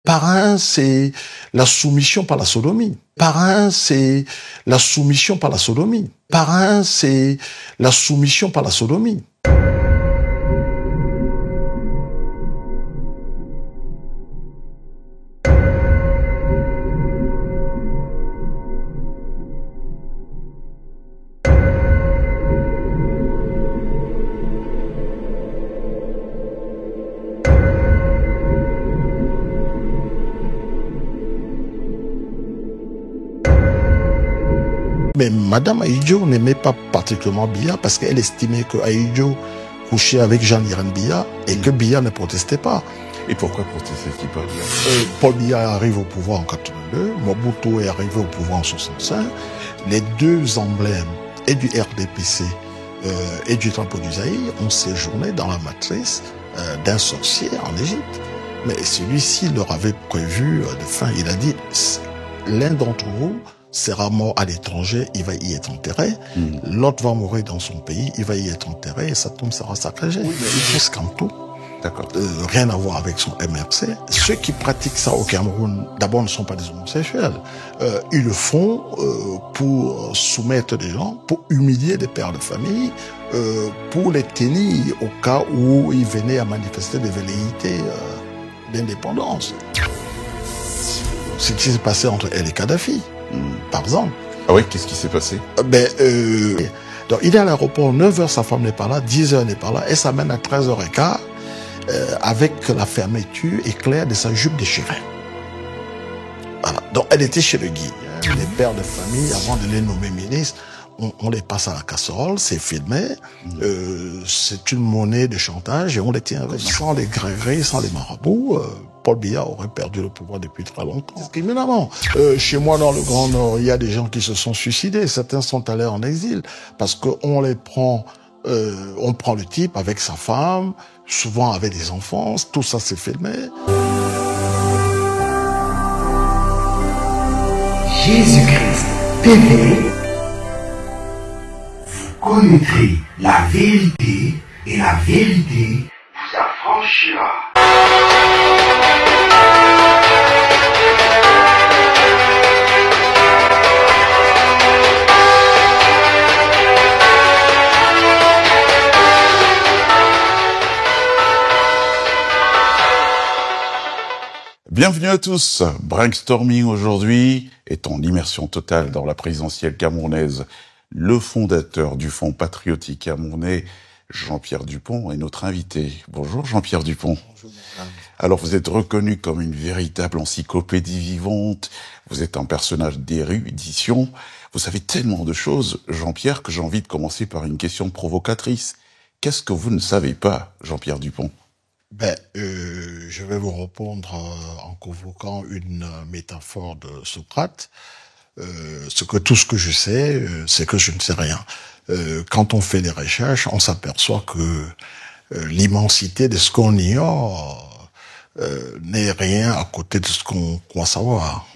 Parrain, c'est la soumission par la sodomie. Parrain, c'est la soumission par la sodomie. Parrain, c'est la soumission par la sodomie. Mais Madame Ahidjo n'aimait pas particulièrement Biya parce qu'elle estimait que Ahidjo couchait avec Jean-Irène Biya et que Biya ne protestait pas. Et pourquoi protestait-il pas? Paul Biya arrive au pouvoir en 82, Mobutu est arrivé au pouvoir en 65. Les deux emblèmes, et du RDPC et du drapeau du Zaïre, ont séjourné dans la matrice d'un sorcier en Égypte. Mais celui-ci leur avait prévu de fin. Il a dit, l'un d'entre vous sera mort à l'étranger, il va y être enterré. L'autre va mourir dans son pays, il va y être enterré et sa tombe sera saccagée. Oui, mais il faut Skanto. D'accord. Rien à voir avec son MRC. Ceux qui pratiquent ça au Cameroun, d'abord, ne sont pas des homosexuels. Ils le font pour soumettre des gens, pour humilier des pères de famille, pour les tenir au cas où ils venaient à manifester des velléités d'indépendance. Ce qui s'est passé entre elle et Kadhafi, par exemple. Ah oui, qu'est-ce qui s'est passé? Donc, il est à l'aéroport, 9h, sa femme n'est pas là, 10h n'est pas là, elle s'amène à 13h15 avec la fermeture éclair de sa jupe déchirée. Voilà. Donc, elle était chez le guide. Les pères de famille, avant de les nommer ministres, on les passe à la casserole, c'est filmé, c'est une monnaie de chantage et on les tient avec. Sans les grégris, sans les marabouts, Paul Biya aurait perdu le pouvoir depuis très longtemps. Évidemment, chez moi dans le Grand Nord, il y a des gens qui se sont suicidés, certains sont allés en exil parce qu'on les prend, on prend le type avec sa femme, souvent avec des enfants, tout ça c'est filmé. Jésus-Christ TV, vous connaîtrez la vérité et la vérité vous affranchira. Bienvenue à tous. Brainstorming aujourd'hui est en immersion totale dans la présidentielle camerounaise. Le fondateur du Fonds patriotique camerounais, Jean-Pierre Dupont, est notre invité. Bonjour Jean-Pierre Dupont. Bonjour, madame. Alors vous êtes reconnu comme une véritable encyclopédie vivante. Vous êtes un personnage d'érudition. Vous savez tellement de choses, Jean-Pierre, que j'ai envie de commencer par une question provocatrice. Qu'est-ce que vous ne savez pas, Jean-Pierre Dupont? Je vais vous répondre en convoquant une métaphore de Socrate. Tout ce que je sais, c'est que je ne sais rien. Quand on fait des recherches, on s'aperçoit que l'immensité de ce qu'on ignore n'est rien à côté de ce qu'on croit savoir.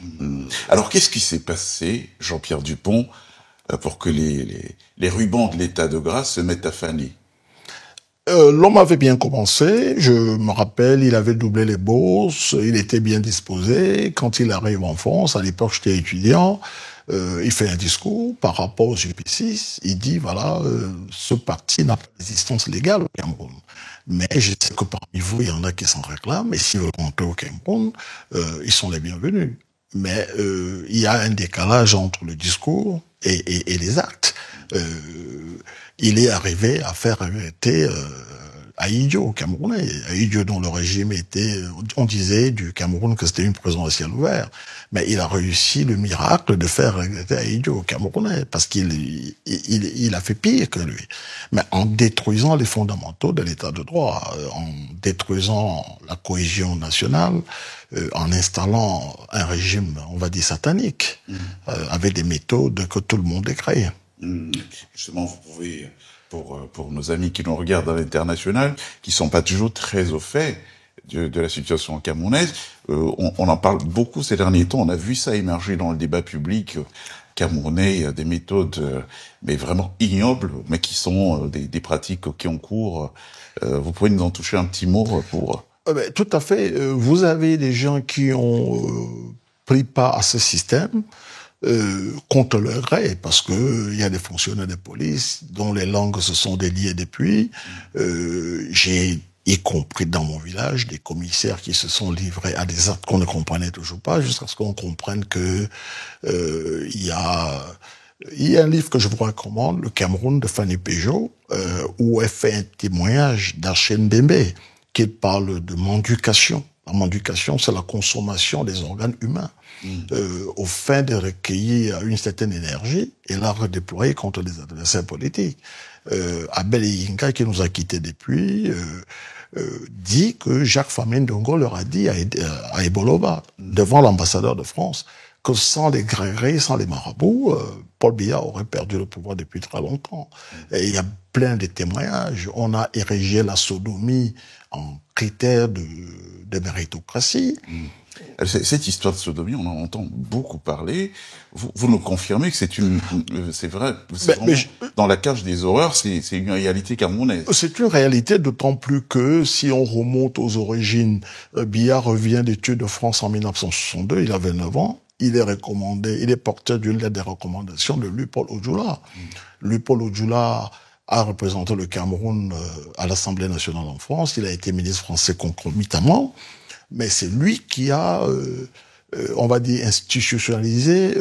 Alors qu'est-ce qui s'est passé, Jean-Pierre Dupont, pour que les rubans de l'état de grâce se mettent à faner? L'homme avait bien commencé, je me rappelle, il avait doublé les bourses, il était bien disposé. Quand il arrive en France, à l'époque j'étais étudiant, il fait un discours par rapport aux UP6, il dit voilà, ce parti n'a pas d'existence légale au Cameroun. Mais je sais que parmi vous, il y en a qui s'en réclament, et s'ils veulent rentrer au Cameroun, ils sont les bienvenus. Mais il y a un décalage entre le discours et les actes. Il est arrivé à faire arrêter Ahidjo, Camerounais. Ahidjo, dont le régime était, on disait du Cameroun que c'était une prison à ciel ouvert. Mais il a réussi le miracle de faire arrêter Ahidjo, Camerounais, parce qu'il a fait pire que lui. Mais en détruisant les fondamentaux de l'état de droit, en détruisant la cohésion nationale, en installant un régime, on va dire, satanique, avec des méthodes que tout le monde décrit. Justement, vous pouvez, pour nos amis qui nous regardent à l'international, qui sont pas toujours très au fait de la situation camerounaise, on en parle beaucoup ces derniers temps. On a vu ça émerger dans le débat public camerounais, des méthodes, mais vraiment ignobles, mais qui sont des pratiques qui ont cours. Vous pouvez nous en toucher un petit mot pour Ben, tout à fait. Vous avez des gens qui ont pris part à ce système contre leur gré, parce que il y a des fonctionnaires de police dont les langues se sont déliées depuis. J'ai y compris dans mon village, des commissaires qui se sont livrés à des actes qu'on ne comprenait toujours pas, jusqu'à ce qu'on comprenne que il y a un livre que je vous recommande, Le Cameroun de Fanny Péjot, où elle fait un témoignage d'Archen Bembe, qui parle de mendication. La mendication, c'est la consommation des organes humains, au fin de recueillir une certaine énergie et la redéployer contre les adversaires politiques. Abel Yinka, qui nous a quittés depuis, dit que Jacques Famine Ndongo leur a dit à Eboloba, devant l'ambassadeur de France, que sans les grégris, sans les marabouts, Paul Biya aurait perdu le pouvoir depuis très longtemps. Et il y a plein de témoignages. On a érigé la sodomie en critère de méritocratie. Cette histoire de sodomie, on en entend beaucoup parler. Vous nous confirmez que c'est vrai, dans la cage des horreurs, c'est une réalité camerounaise. C'est une réalité, d'autant plus que si on remonte aux origines, Biya revient d'études de France en 1962, il avait 9 ans. Il est porteur d'une lettre de recommandation de Louis-Paul Odjoula. Louis-Paul Odjoula a représenté le Cameroun à l'Assemblée nationale en France. Il a été ministre français concomitamment. Mais c'est lui qui a, on va dire, institutionnalisé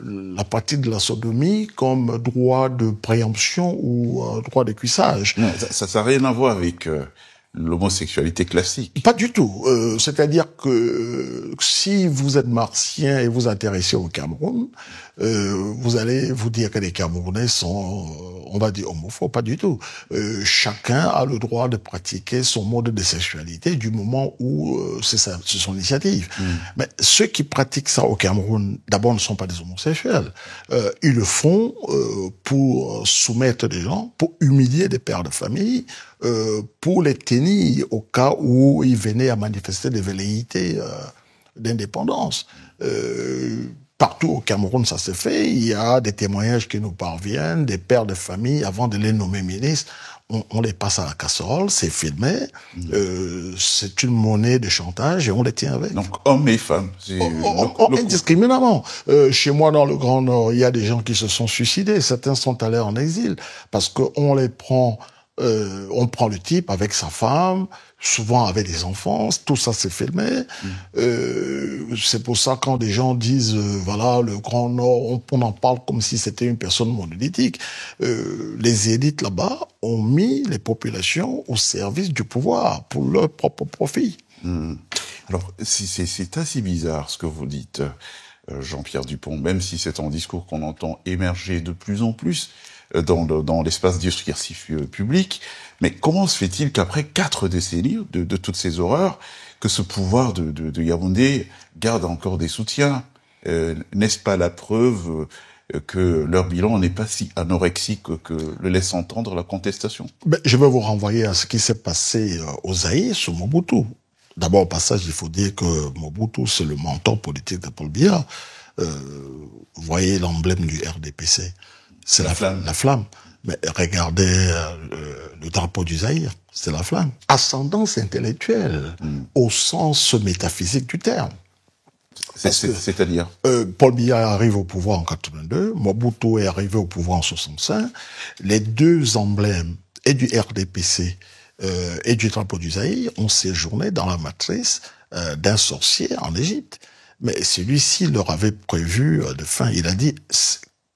la pratique de la sodomie comme droit de préemption ou droit de cuissage. Non, ça n'a rien à voir avec l'homosexualité classique. Pas du tout. C'est-à-dire que si vous êtes martien et vous intéressez au Cameroun, vous allez vous dire que les Camerounais sont, on va dire, homophobes. Pas du tout. Chacun a le droit de pratiquer son mode de sexualité du moment où c'est son initiative. Mais ceux qui pratiquent ça au Cameroun, d'abord, ne sont pas des homosexuels. Ils le font pour soumettre des gens, pour humilier des pères de famille, pour les tenir au cas où ils venaient à manifester des velléités d'indépendance. Partout au Cameroun, ça se fait. Il y a des témoignages qui nous parviennent, des pères de famille, avant de les nommer ministres, on les passe à la casserole, c'est filmé, c'est une monnaie de chantage et on les tient avec. Donc, hommes et femmes. Indiscriminément. Chez moi, dans le Grand Nord, il y a des gens qui se sont suicidés. Certains sont allés en exil parce qu'on les prend, on prend le type avec sa femme, souvent avec des enfants, tout ça c'est filmé. C'est pour ça quand des gens disent, voilà, le Grand Nord, on en parle comme si c'était une personne monolithique. Les élites là-bas ont mis les populations au service du pouvoir pour leur propre profit. Alors, c'est assez bizarre ce que vous dites, Jean-Pierre Dupont, même si c'est un discours qu'on entend émerger de plus en plus dans l'espace discursif public. Mais comment se fait-il qu'après 4 décennies de toutes ces horreurs, que ce pouvoir de Yaoundé garde encore des soutiens? N'est-ce pas la preuve que leur bilan n'est pas si anorexique que le laisse entendre la contestation? Je vais vous renvoyer à ce qui s'est passé au Zaïre sous Mobutu. D'abord, au passage, il faut dire que Mobutu, c'est le mentor politique de Paul Biya. Vous voyez l'emblème du RDPC. C'est la flamme. Mais regardez le drapeau du Zaïre, c'est la flamme. Ascendance intellectuelle, au sens métaphysique du terme. C'est-à-dire Paul Biya arrive au pouvoir en 82, Mobutu est arrivé au pouvoir en 65. Les deux emblèmes, et du RDPC et du drapeau du Zaïre, ont séjourné dans la matrice d'un sorcier en Égypte. Mais celui-ci leur avait prévu de fin. Il a dit,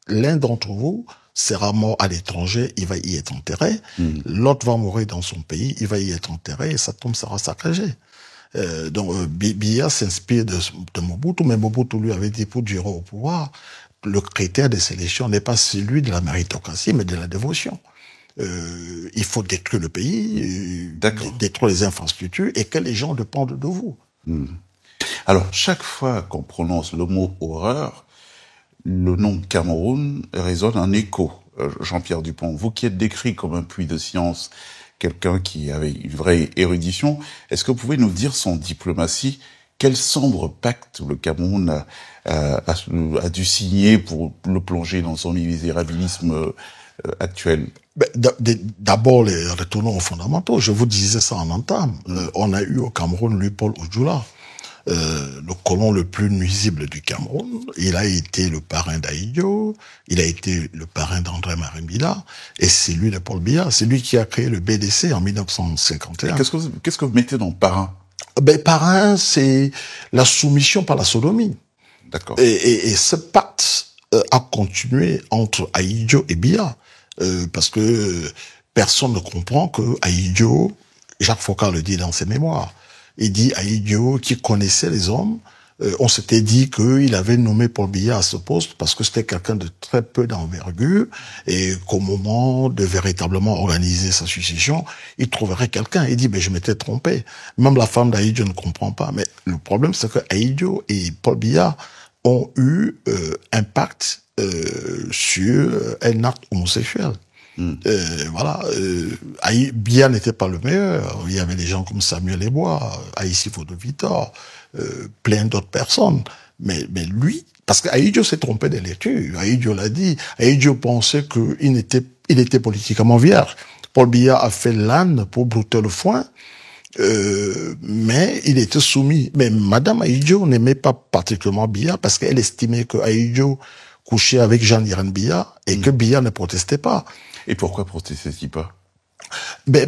l'un d'entre vous sera mort à l'étranger, il va y être enterré. L'autre va mourir dans son pays, il va y être enterré et sa tombe sera saccagée. Donc Biya s'inspire de Mobutu, mais Mobutu lui avait dit, pour durer au pouvoir, le critère de sélection n'est pas celui de la méritocratie, mais de la dévotion. Il faut détruire le pays, détruire les infrastructures et que les gens dépendent de vous. Alors, chaque fois qu'on prononce le mot horreur, le nom Cameroun résonne en écho. Jean-Pierre Dupont, vous qui êtes décrit comme un puits de science, quelqu'un qui avait une vraie érudition, est-ce que vous pouvez nous dire son diplomatie, quel sombre pacte le Cameroun a dû signer pour le plonger dans son misérabilisme actuelle? D'abord, retournons aux fondamentaux. Je vous disais ça en entame. On a eu au Cameroun Luipol Odjoula, le colon le plus nuisible du Cameroun. Il a été le parrain d'Ahidjo, il a été le parrain d'André Marimbila, et c'est lui de Paul Biya. C'est lui qui a créé le BDC en 1951. Qu'est-ce que vous mettez dans parrain? Parrain, c'est la soumission par la sodomie. D'accord. Et ce pacte a continué entre Ahidjo et Biya. Parce que personne ne comprend que Ahidjo, Jacques Foccart le dit dans ses mémoires, il dit Ahidjo qui connaissait les hommes, on s'était dit qu'il avait nommé Paul Biya à ce poste parce que c'était quelqu'un de très peu d'envergure et qu'au moment de véritablement organiser sa succession, il trouverait quelqu'un. Il dit, je m'étais trompé. Même la femme d'Ahidjo ne comprend pas. Mais le problème, c'est que Ahidjo et Paul Biya ont eu un pacte sur un acte homosexuel. Voilà. Biya n'était pas le meilleur. Il y avait des gens comme Samuel Ebois, Aïssifo de Vitor, plein d'autres personnes. Mais lui, parce qu'Ahidjo s'est trompé des lectures. Ahidjo l'a dit. Ahidjo pensait qu'il était politiquement vierge. Paul Biya a fait l'âne pour brouter le foin. Mais il était soumis. Mais Madame Ahidjo n'aimait pas particulièrement Biya parce qu'elle estimait que Ahidjo couchait avec Jean-Irène Biya et que Biya ne protestait pas. Et pourquoi protestait-il pas?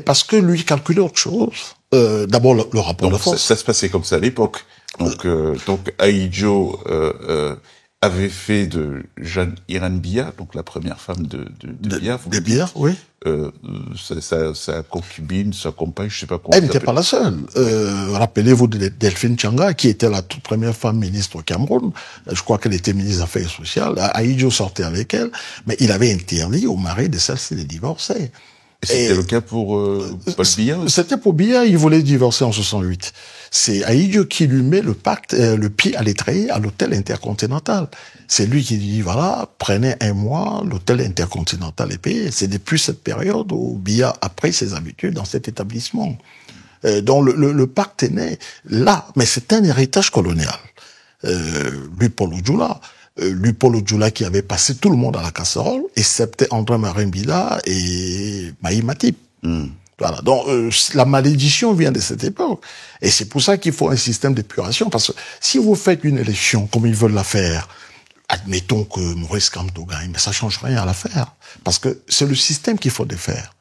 Parce que lui calculait autre chose. D'abord le rapport de force. Ça se passait comme ça à l'époque. Donc Ahidjo avait fait de Jeanne-Irène Biya, donc la première femme de Biya. De Biya, oui. Sa concubine, sa compagne, je sais pas comment. Elle n'était pas la seule. Rappelez-vous de Delphine Tchanga, qui était la toute première femme ministre au Cameroun. Je crois qu'elle était ministre des Affaires sociales. Ahidjo sortait avec elle, mais il avait interdit au mari de celle-ci de divorcer. C'était le cas pour Paul Biya aussi? C'était pour Biya, il voulait divorcer en 68. C'est Ahidjo qui lui met le pied à l'étrier à l'hôtel Intercontinental. C'est lui qui dit, voilà, prenez un mois, l'hôtel Intercontinental est payé. C'est depuis cette période où Biya a pris ses habitudes dans cet établissement. Donc le pacte est né là, mais c'est un héritage colonial. Luipol Odjoula, qui avait passé tout le monde à la casserole, excepté André Marimbila et Mahi Matip. Voilà. Donc la malédiction vient de cette époque. Et c'est pour ça qu'il faut un système d'épuration. Parce que si vous faites une élection comme ils veulent la faire, admettons que Maurice Kamto gagne, mais ça change rien à l'affaire. Parce que c'est le système qu'il faut défaire.